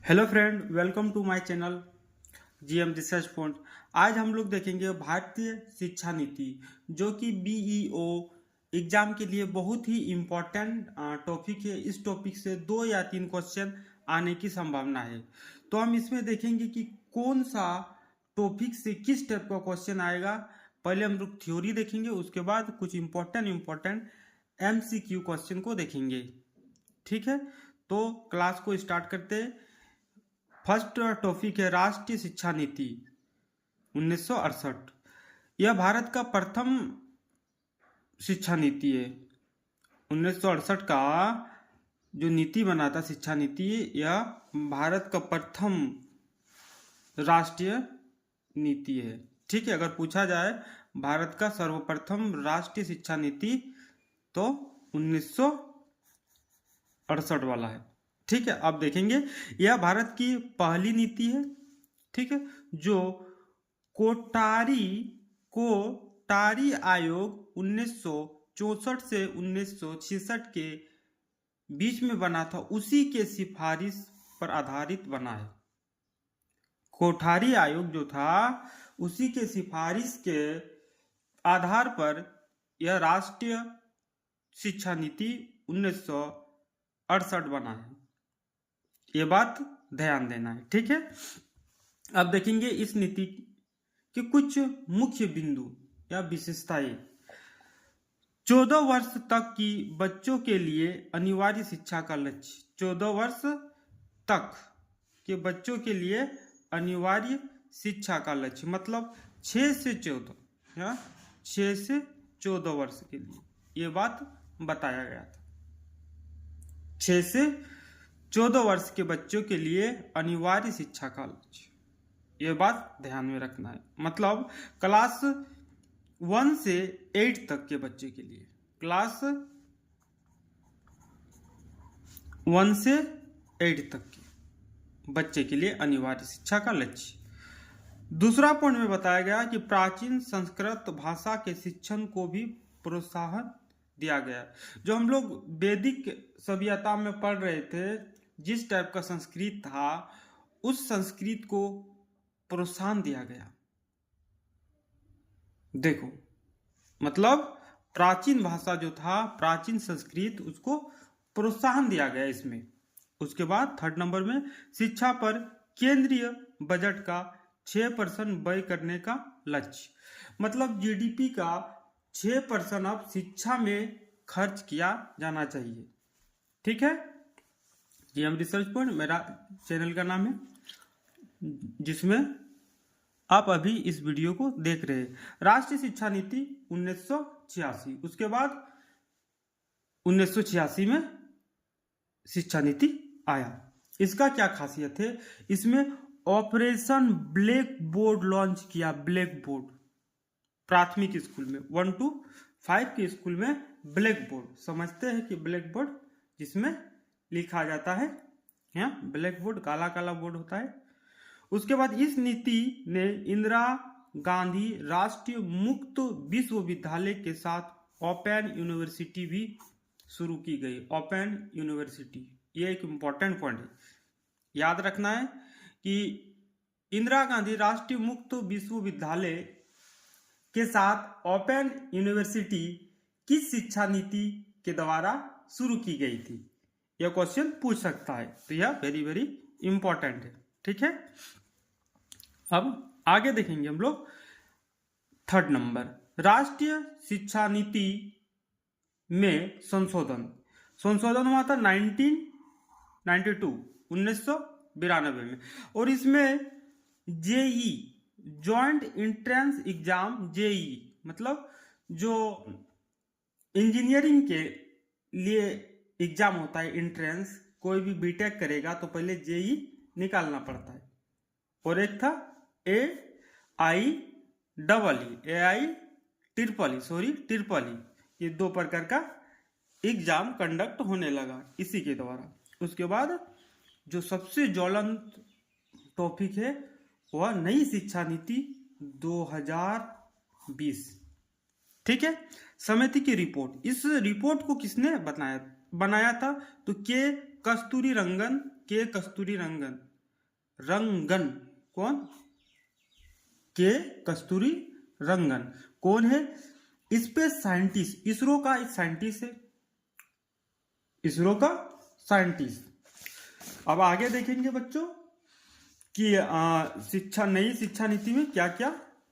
Hello friend, welcome to my channel GM research point. आज हम लोग देखेंगे भारतीय शिक्षा नीति, जो कि बीईओ एग्जाम के लिए बहुत ही इम्पोर्टेंट टॉपिक है। इस टॉपिक से 2 या 3 क्वेश्चन आने की संभावना है। तो हम इसमें देखेंगे कि कौन सा टॉपिक से किस टाइप का क्वेश्चन आएगा। पहले हम लोग थ्योरी देखेंगे, उसके बाद कुछ इम्पोर्टेंट एमसीक्यू क्वेश्चन को देखेंगे। ठीक है, तो क्लास को स्टार्ट करते हैं। फर्स्ट टॉपिक है राष्ट्रीय शिक्षा नीति 1968। यह भारत का प्रथम शिक्षा नीति है। 1968 का जो नीति बना था, शिक्षा नीति, यह भारत का प्रथम राष्ट्रीय नीति है। ठीक है, अगर पूछा जाए भारत का सर्वप्रथम राष्ट्रीय शिक्षा नीति तो 1968 वाला है। ठीक है, अब देखेंगे यह भारत की पहली नीति है। ठीक है, जो कोटारी आयोग 1964 से 1966 के बीच में बना था, उसी के सिफारिश पर आधारित बना है। कोठारी आयोग जो था, उसी के सिफारिश के आधार पर यह राष्ट्रीय शिक्षा नीति 1968 बना है। ये बात ध्यान देना है। ठीक है, अब देखेंगे इस नीति के कुछ मुख्य बिंदु या विशेषताएं। 14 वर्ष तक की बच्चों के लिए अनिवार्य शिक्षा का लक्ष्य। 14 वर्ष तक के बच्चों के लिए अनिवार्य शिक्षा का लक्ष्य मतलब 6 से 14 या 6 से 14 वर्ष के लिए ये बात बताया गया था। 6 से 14 वर्ष के बच्चों के लिए अनिवार्य शिक्षा का लक्ष्य, ये बात ध्यान में रखना है। मतलब क्लास 1 से 8 तक के बच्चे के लिए, क्लास 1 से 8 तक के बच्चे के लिए अनिवार्य शिक्षा का लक्ष्य। दूसरा पॉइंट में बताया गया कि प्राचीन संस्कृत भाषा के शिक्षण को भी प्रोत्साहन दिया गया। जो हम लोग वैदिक सभ्यता में पढ़ रहे थे, जिस टाइप का संस्कृत था, उस संस्कृत को प्रोत्साहन दिया गया। देखो, मतलब प्राचीन भाषा जो था, प्राचीन संस्कृत, उसको प्रोत्साहन दिया गया इसमें। उसके बाद थर्ड नंबर में शिक्षा पर केंद्रीय बजट का 6% व्यय करने का लक्ष्य। मतलब जीडीपी का 6% अब शिक्षा में खर्च किया जाना चाहिए। ठीक है, जीएम रिसर्च पॉइंट मेरा चैनल का नाम है, जिसमें आप अभी इस वीडियो को देख रहे हैं। राष्ट्रीय शिक्षा नीति 1986, उसके बाद 1986 में शिक्षा नीति आया। इसका क्या खासियत है? इसमें ऑपरेशन ब्लैक बोर्ड लॉन्च किया। ब्लैक बोर्ड प्राथमिक स्कूल में 1 to 5 के स्कूल में ब्लैक बोर्ड समझते हैं कि ब्लैक बोर्ड जिसमें लिखा जाता है, यहाँ ब्लैक बोर्ड काला काला बोर्ड होता है। उसके बाद इस नीति ने इंदिरा गांधी राष्ट्रीय मुक्त विश्वविद्यालय के साथ ओपन यूनिवर्सिटी भी शुरू की गई। ओपन यूनिवर्सिटी, ये एक इंपॉर्टेंट पॉइंट है, याद रखना है कि इंदिरा गांधी राष्ट्रीय मुक्त विश्वविद्यालय के साथ ओपन यूनिवर्सिटी किस शिक्षा नीति के द्वारा शुरू की गई थी? यह क्वेश्चन पूछ सकता है, तो यह वेरी वेरी इंपॉर्टेंट है। ठीक है, अब आगे देखेंगे हम लोग थर्ड नंबर, राष्ट्रीय शिक्षा नीति में संशोधन हुआ था 1992 में, और इसमें JEE joint entrance exam, JEE मतलब जो इंजीनियरिंग के लिए एग्जाम होता है, एंट्रेंस, कोई भी बीटेक करेगा तो पहले जेई निकालना पड़ता है। और एक था ट्रिपल ई, ये 2 प्रकार का एग्जाम कंडक्ट होने लगा इसी के द्वारा। उसके बाद जो सबसे ज्वलंत टॉपिक है वह नई शिक्षा नीति 2020। ठीक है, समिति की रिपोर्ट। इस रिपोर्ट को किसने बनाया था? तो के कस्तूरी रंगन के कस्तूरी रंगन, रंगन कौन? के कस्तूरी रंगन कौन है? स्पेस साइंटिस्ट, इसरो का एक साइंटिस्ट है, इसरो का साइंटिस्ट। अब आगे देखेंगे बच्चों कि नई शिक्षा नीति में क्या क्या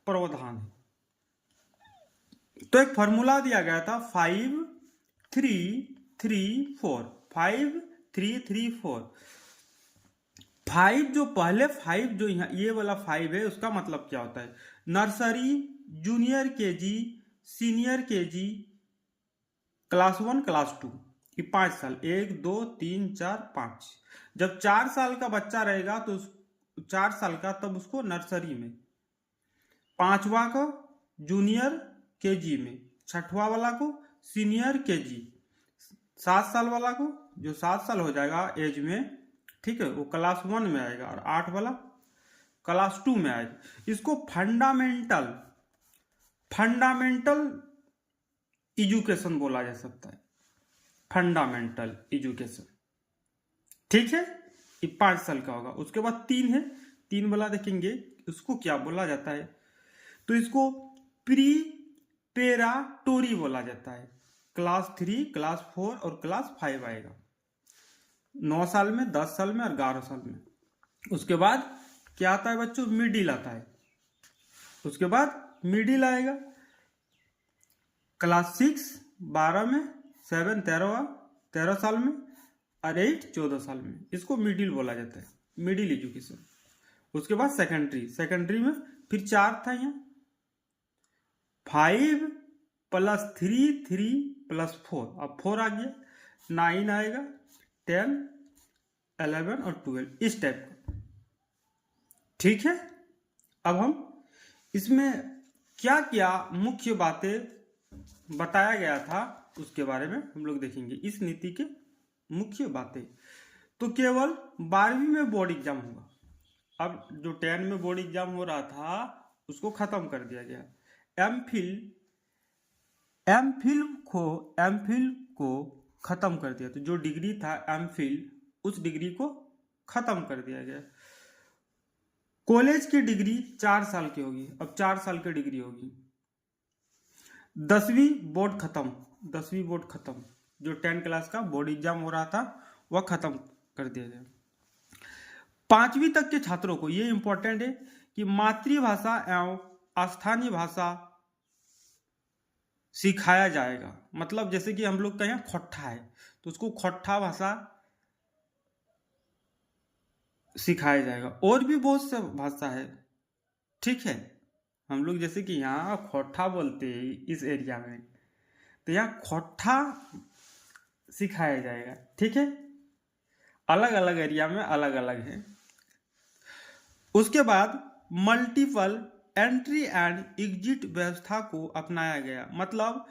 प्रावधान है। तो एक फॉर्मूला दिया गया था 5-3-3-4, 5-3-3-4। 5 जो पहले 5 जो यहाँ ये वाला 5 है, उसका मतलब क्या होता है? Nursery, junior KG, senior KG, class 1, class 2, ये 5 साल, 1 2 3 4 5। जब 4 साल का बच्चा रहेगा तो 4 साल का, तब उसको नर्सरी में, 5वां को जूनियर केजी में, 6वां वाला को सीनियर केजी, 7 साल वाला को, जो 7 साल हो जाएगा एज में, ठीक है, वो क्लास 1 में आएगा, और 8 वाला क्लास 2 में आएगा। इसको फंडामेंटल एजुकेशन बोला जा सकता है, फंडामेंटल एजुकेशन, ठीक है। ये 5 साल का होगा। उसके बाद 3 है, 3 वाला देखेंगे उसको क्या बोला जाता है, तो इसको प्रीपेराटोरी बोला जाता है। क्लास 3, क्लास 4 और क्लास 5 आएगा 9 साल में, 10 साल में और 11 साल में। उसके बाद क्या आता है बच्चों? मिडिल आता है। उसके बाद मिडिल आएगा क्लास 6 12 में, 7 13 साल में, और 8 14 साल में। इसको मिडिल बोला जाता है, मिडिल एजुकेशन। उसके बाद सेकेंडरी में फिर 4 था यहाँ, 5 + 3 3 + 4, अब 4 आ गया, 9 आएगा, 10 11 और 12, इस टाइप का, ठीक है। अब हम इसमें क्या क्या मुख्य बातें बताया गया था उसके बारे में हम लोग देखेंगे, इस नीति के मुख्य बातें। तो केवल 12वीं में बोर्ड एग्जाम होगा। अब जो 10 में बोर्ड एग्जाम हो रहा था उसको खत्म कर दिया गया। एमफिल को खत्म कर दिया, तो जो डिग्री था एमफिल, उस डिग्री को खत्म कर दिया गया। कॉलेज की डिग्री 4 साल की होगी, अब 4 साल की डिग्री होगी। 10वीं बोर्ड खत्म, जो 10 क्लास का बोर्ड एग्जाम हो रहा था वह खत्म कर दिया गया। 5वीं तक के छात्रों को, ये इंपॉर्टेंट है कि मातृभाषा एवं स्थानीय भाषा सिखाया जाएगा। मतलब जैसे कि हम लोग का यहाँ खोट्ठा है, तो उसको खोट्ठा भाषा सिखाया जाएगा। और भी बहुत सा भाषा है, ठीक है। हम लोग जैसे कि यहाँ खोट्ठा बोलते हैं इस एरिया में, तो यहाँ खोट्ठा सिखाया जाएगा, ठीक है। अलग अलग एरिया में अलग अलग है। उसके बाद मल्टीपल एंट्री एंड एग्जिट व्यवस्था को अपनाया गया। मतलब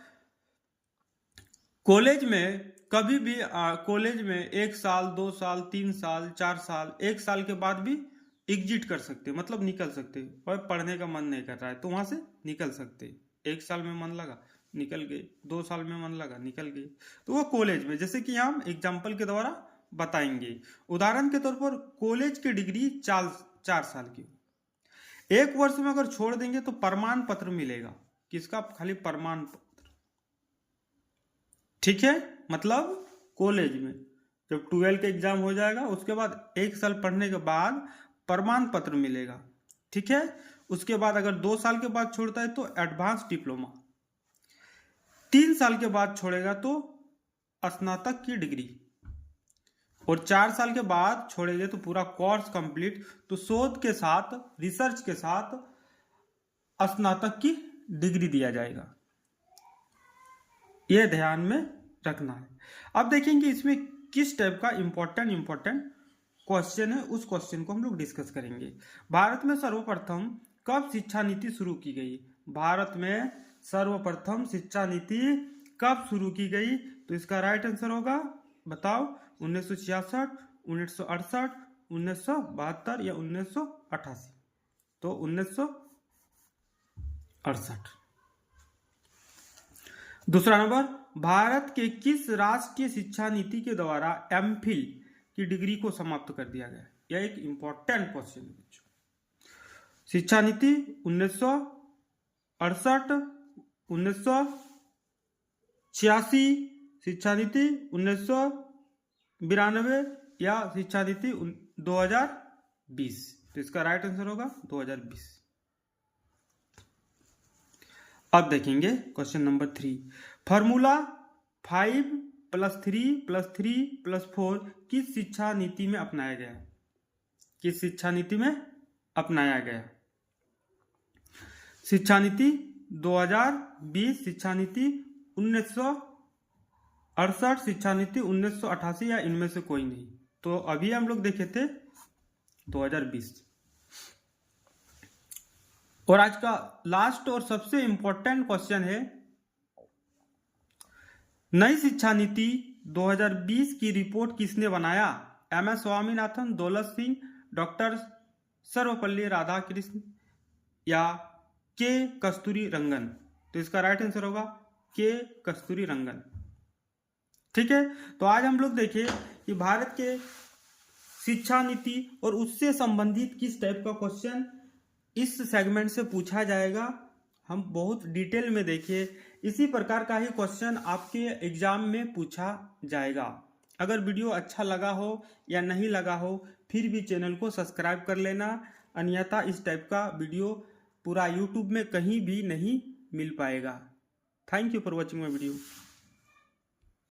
कॉलेज में कभी भी कॉलेज में 1 साल 2 साल 3 साल 4 साल 1 साल के बाद भी एग्जिट कर सकते, मतलब निकल सकते। और पढ़ने का मन नहीं कर रहा है तो वहां से निकल सकते। 1 साल में मन लगा निकल गए, 2 साल में मन लगा निकल गए। तो वो कॉलेज में, जैसे कि हम एग्जाम्पल के द्वारा बताएंगे। उदाहरण के तौर पर कॉलेज की डिग्री 4 साल की, 1 वर्ष में अगर छोड़ देंगे तो प्रमाण पत्र मिलेगा। किसका? खाली प्रमाण पत्र, ठीक है। मतलब कॉलेज में जब 12 का एग्जाम हो जाएगा उसके बाद 1 साल पढ़ने के बाद प्रमाण पत्र मिलेगा, ठीक है। उसके बाद अगर 2 साल के बाद छोड़ता है तो एडवांस डिप्लोमा, 3 साल के बाद छोड़ेगा तो स्नातक की डिग्री, और 4 साल के बाद छोड़ेंगे तो पूरा कोर्स कंप्लीट, तो शोध के साथ रिसर्च के साथ स्नातक की डिग्री दिया जाएगा। यह ध्यान में रखना है। अब देखेंगे इसमें किस टाइप का इंपॉर्टेंट क्वेश्चन है, उस क्वेश्चन को हम लोग डिस्कस करेंगे। भारत में सर्वप्रथम कब शिक्षा नीति शुरू की गई? भारत में सर्वप्रथम शिक्षा नीति कब शुरू की गई? तो इसका राइट आंसर होगा, बताओ, 1966, 1968, 1972 या 1988? तो 1968। दूसरा नंबर, भारत के किस राष्ट्रीय शिक्षा नीति के द्वारा एमफिल की डिग्री को समाप्त कर दिया गया। यह एक इंपॉर्टेंट क्वेश्चन है बच्चों। शिक्षा नीति 1968, 1986, शिक्षा नीति 1992 या शिक्षा नीति 2020। तो इसका राइट आंसर होगा 2020। अब देखेंगे क्वेश्चन नंबर 3। फॉर्मूला 5+3+3+4 किस शिक्षा नीति में अपनाया गया? किस शिक्षा नीति में अपनाया गया? शिक्षा नीति 2020, शिक्षा नीति 1968, शिक्षा नीति 1988 या इनमें से कोई नहीं। तो अभी हम लोग देखे थे 2020। और आज का लास्ट और सबसे इंपॉर्टेंट क्वेश्चन है, नई शिक्षा नीति 2020 की रिपोर्ट किसने बनाया? एम.एस. स्वामीनाथन, दौलत सिंह, डॉक्टर सर्वपल्ली राधाकृष्णन या के कस्तूरी रंगन। तो इसका राइट आंसर होगा के कस्तूरी रंगन। ठीक है, तो आज हम लोग देखें कि भारत के शिक्षा नीति और उससे संबंधित किस टाइप का क्वेश्चन इस सेगमेंट से पूछा जाएगा। हम बहुत डिटेल में देखें, इसी प्रकार का ही क्वेश्चन आपके एग्जाम में पूछा जाएगा। अगर वीडियो अच्छा लगा हो या नहीं लगा हो, फिर भी चैनल को सब्सक्राइब कर लेना, अन्यथा इस टाइप का वीडियो पूरा यूट्यूब में कहीं भी नहीं मिल पाएगा। Thank you for watching my video.